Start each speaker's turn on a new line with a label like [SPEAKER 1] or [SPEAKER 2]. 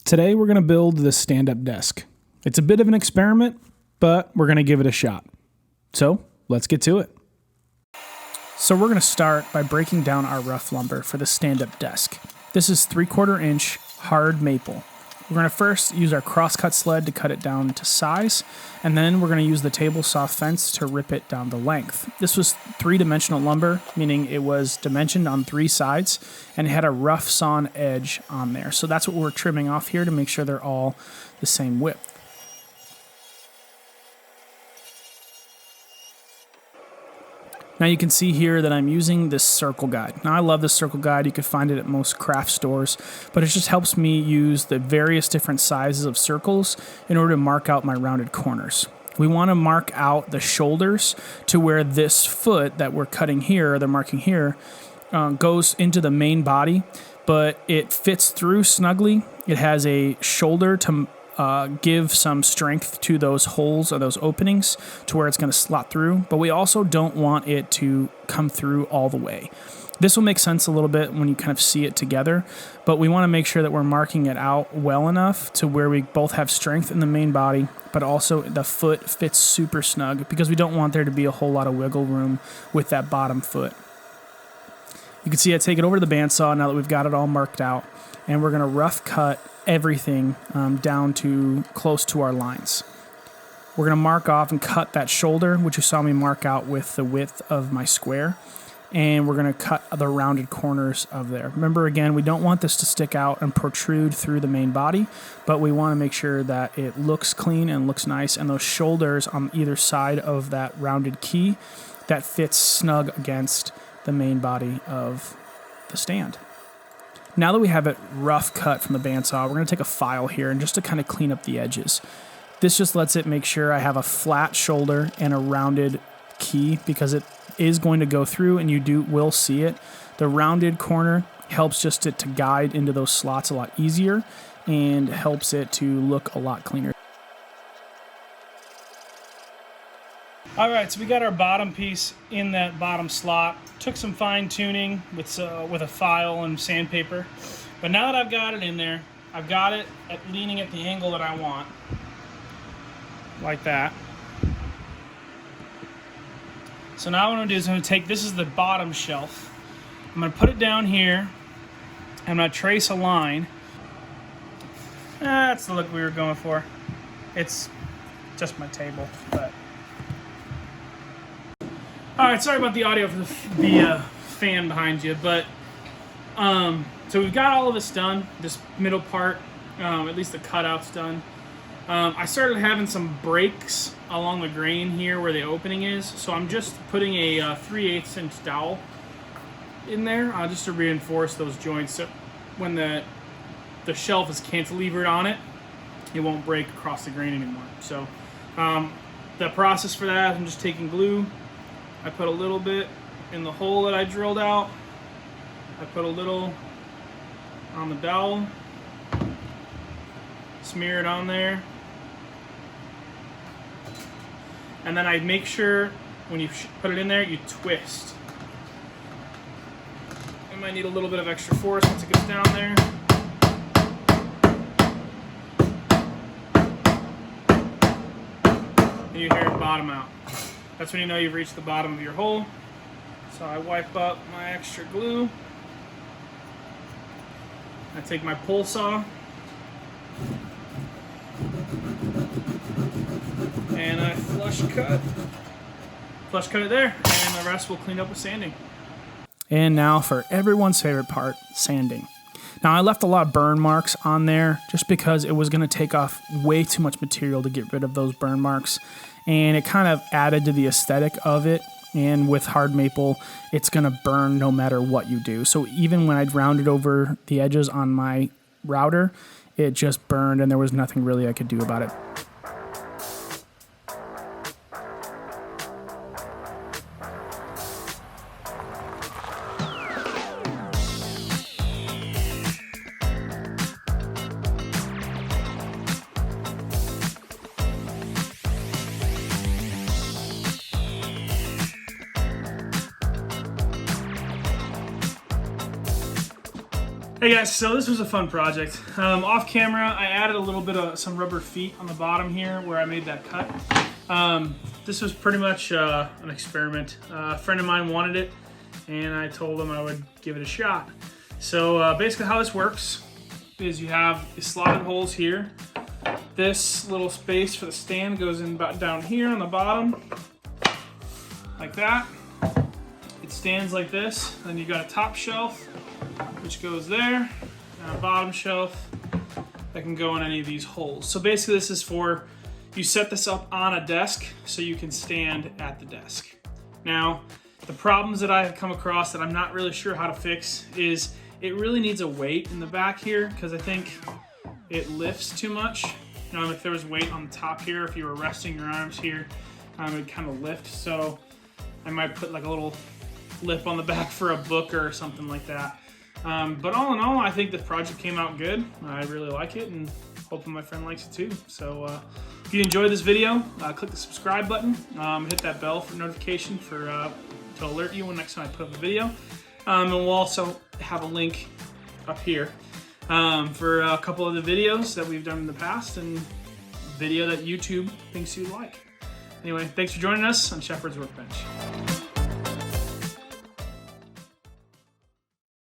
[SPEAKER 1] Today we're going to build this stand-up desk. It's a bit of an experiment, but we're going to give it a shot. So let's get to it. So we're going to start by breaking down our rough lumber for the stand-up desk. This is 3/4 inch hard maple. We're going to first use our crosscut sled to cut it down to size, and then we're going to use the table saw fence to rip it down the length. This was 3-dimensional lumber, meaning it was dimensioned on 3 sides, and it had a rough sawn edge on there. So that's what we're trimming off here to make sure they're all the same width. Now you can see here that I'm using this circle guide. Now I love this circle guide. You can find it at most craft stores, but it just helps me use the various different sizes of circles in order to mark out my rounded corners. We want to mark out the shoulders to where this foot that we're cutting here, or they're marking here, goes into the main body, but it fits through snugly. It has a shoulder to give some strength to those holes or those openings to where it's going to slot through, but we also don't want it to come through all the way. This will make sense a little bit when you kind of see it together, but we want to make sure that we're marking it out well enough to where we both have strength in the main body, but also the foot fits super snug because we don't want there to be a whole lot of wiggle room with that bottom foot. You can see I take it over to the bandsaw now that we've got it all marked out, and we're going to rough cut everything down to close to our lines. We're going to mark off and cut that shoulder, which you saw me mark out with the width of my square, and we're going to cut the rounded corners of there. Remember, again, we don't want this to stick out and protrude through the main body, but we want to make sure that it looks clean and looks nice, and those shoulders on either side of that rounded key that fits snug against the main body of the stand. Now that we have it rough cut from the bandsaw, we're going to take a file here and just to kind of clean up the edges. This just lets it make sure I have a flat shoulder and a rounded key because it is going to go through and you will see it. The rounded corner helps just to guide into those slots a lot easier and helps it to look a lot cleaner. All right, so we got our bottom piece in that bottom slot. Took some fine tuning with a file and sandpaper. But now that I've got it in there, I've got it leaning at the angle that I want. Like that. So now what I'm going to do is I'm going to take, this is the bottom shelf. I'm going to put it down here. I'm going to trace a line. That's the look we were going for. It's just my table, but... Alright, sorry about the audio for the fan behind you, but so we've got all of this done, this middle part, at least the cutout's done. I started having some breaks along the grain here where the opening is, so I'm just putting a 3/8 inch dowel in there just to reinforce those joints so when the shelf is cantilevered on it, it won't break across the grain anymore. So the process for that, I'm just taking glue. I put a little bit in the hole that I drilled out. I put a little on the dowel. Smear it on there. And then I make sure when you put it in there, you twist. You might need a little bit of extra force once it gets down there. And you hear it bottom out. That's when you know you've reached the bottom of your hole. So I wipe up my extra glue. I take my pull saw and I flush cut it there, and the rest we'll clean up with sanding. And now for everyone's favorite part, sanding. Now I left a lot of burn marks on there just because it was going to take off way too much material to get rid of those burn marks. And it kind of added to the aesthetic of it. And with hard maple, it's going to burn no matter what you do. So even when I'd rounded over the edges on my router, it just burned and there was nothing really I could do about it. Hey guys, so this was a fun project. Off camera, I added a little bit of some rubber feet on the bottom here where I made that cut. This was pretty much an experiment. A friend of mine wanted it, and I told him I would give it a shot. So basically how this works is you have the slotted holes here. This little space for the stand goes in about down here on the bottom, like that. It stands like this. Then you got a top shelf, which goes there, and a bottom shelf that can go in any of these holes. So basically this is for, you set this up on a desk so you can stand at the desk. Now, the problems that I have come across that I'm not really sure how to fix is it really needs a weight in the back here, because I think it lifts too much. You know, if there was weight on the top here, if you were resting your arms here, it would kind of lift. So I might put like a little lip on the back for a book or something like that. But all in all, I think this project came out good. I really like it, and hoping my friend likes it too. So if you enjoyed this video, click the subscribe button, hit that bell for notification to alert you when next time I put up a video. And we'll also have a link up here for a couple of the videos that we've done in the past and video that YouTube thinks you like. Anyway, thanks for joining us on Shepherd's Workbench.